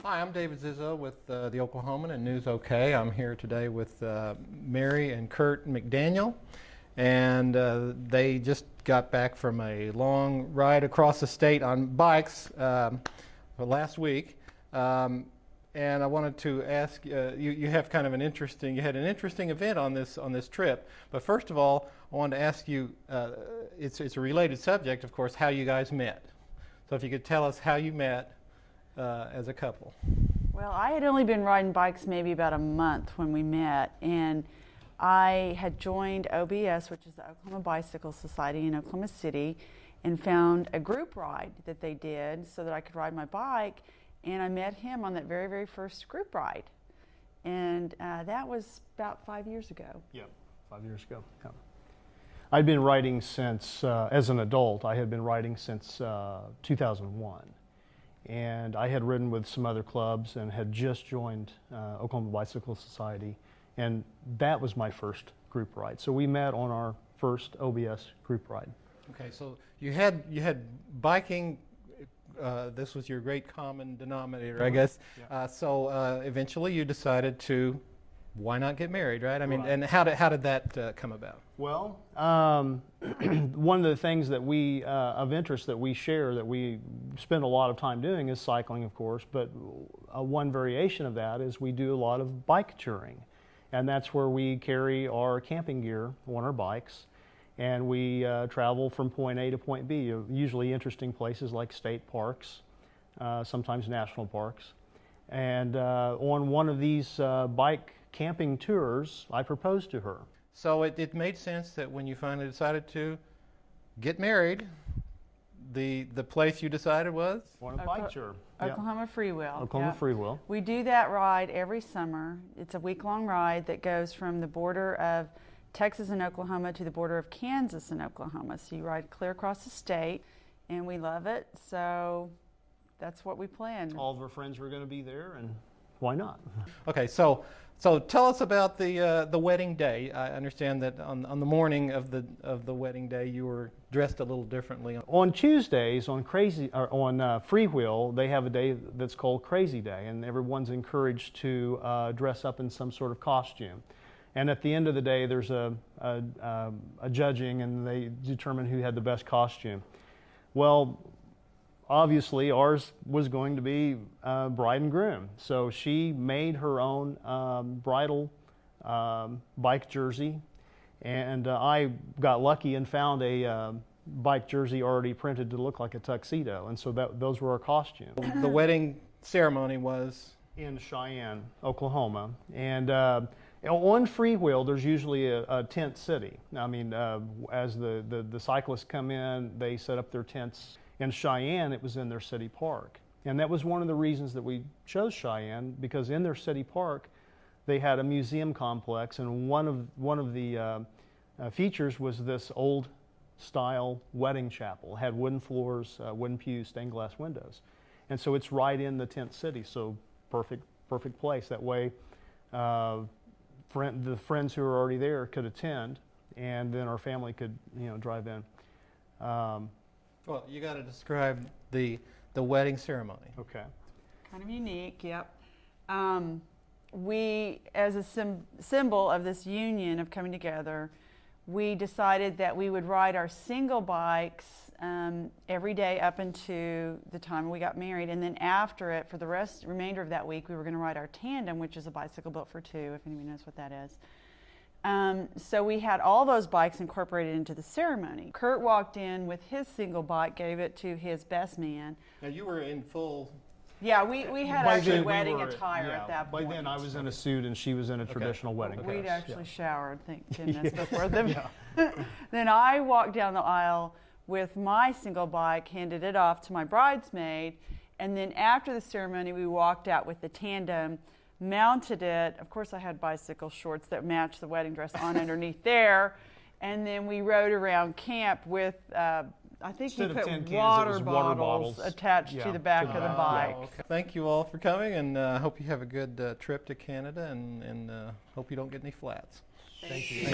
Hi, I'm David Zizzo with the Oklahoman and News OK. I'm here today with Mary and Kurt McDaniel, and they just got back from a long ride across the state on bikes last week. And I wanted to ask you have kind of an interesting you had an interesting event on this trip. But first of all, I wanted to ask you it's a related subject, of course, how you guys met. So if you could tell us how you met as a couple. Well, I had only been riding bikes maybe about a month when we met, and I had joined OBS, which is the Oklahoma Bicycle Society in Oklahoma City, and found a group ride that they did so that I could ride my bike, and I met him on that very, very first group ride. And that was about 5 years ago. Yeah, 5 years ago. Yeah. I'd been riding since, as an adult, I had been riding since 2001. And I had ridden with some other clubs and had just joined Oklahoma Bicycle Society, and that was my first group ride. So we met on our first OBS group ride. Okay, so you had biking. This was your great common denominator, I guess. Yeah. So eventually you decided to, why not get married, right? I mean, right. And how did that come about? Well, one of the things that we of interest that we share, that we spend a lot of time doing, is cycling, of course. But one variation of that is we do a lot of bike touring, and that's where we carry our camping gear on our bikes, and we travel from point A to point B. Usually interesting places like state parks, sometimes national parks, and on one of these bike camping tours, I proposed to her. So it made sense that when you finally decided to get married, the place you decided was? On a bike tour. Oklahoma Freewheel. Oklahoma Freewheel. We do that ride every summer. It's a week-long ride that goes from the border of Texas and Oklahoma to the border of Kansas and Oklahoma. So you ride clear across the state, and we love it. So that's what we planned. All of our friends were going to be there, and why not? Okay, so tell us about the wedding day. I understand that on the morning of the wedding day, you were dressed a little differently. On Tuesdays, on Freewheel, they have a day that's called Crazy Day, and everyone's encouraged to dress up in some sort of costume. And at the end of the day, there's a judging, and they determine who had the best costume. Well, obviously, ours was going to be bride and groom. So she made her own bridal bike jersey, and I got lucky and found a bike jersey already printed to look like a tuxedo, and so those were our costumes. The wedding ceremony was? In Cheyenne, Oklahoma, and on Freewheel, there's usually a tent city. I mean, as the cyclists come in, they set up their tents. In Cheyenne, it was in their city park. And that was one of the reasons that we chose Cheyenne, because in their city park, they had a museum complex, and one of the features was this old style wedding chapel. It had wooden floors, wooden pews, stained glass windows. And so it's right in the tent city, so perfect place. That way, the friends who were already there could attend, and then our family could, drive in. Well, you got to describe the wedding ceremony. Okay. Kind of unique, yep. We, as a symbol of this union of coming together, we decided that we would ride our single bikes every day up into the time we got married, and then after it, for the remainder of that week, we were going to ride our tandem, which is a bicycle built for two, if anybody knows what that is. So we had all those bikes incorporated into the ceremony. Kurt walked in with his single bike, gave it to his best man. Now you were in full... Yeah, we had actually wedding attire at that point. By then I was in a suit and she was in a traditional wedding dress. We'd actually showered, thank goodness, before them. Then I walked down the aisle with my single bike, handed it off to my bridesmaid, and then after the ceremony we walked out with the tandem, mounted it. Of course, I had bicycle shorts that matched the wedding dress on underneath there. And then we rode around camp with, I think we put water bottles attached to the back of the bike. Yeah, okay. Thank you all for coming, and I hope you have a good trip to Canada, and hope you don't get any flats. Thank you.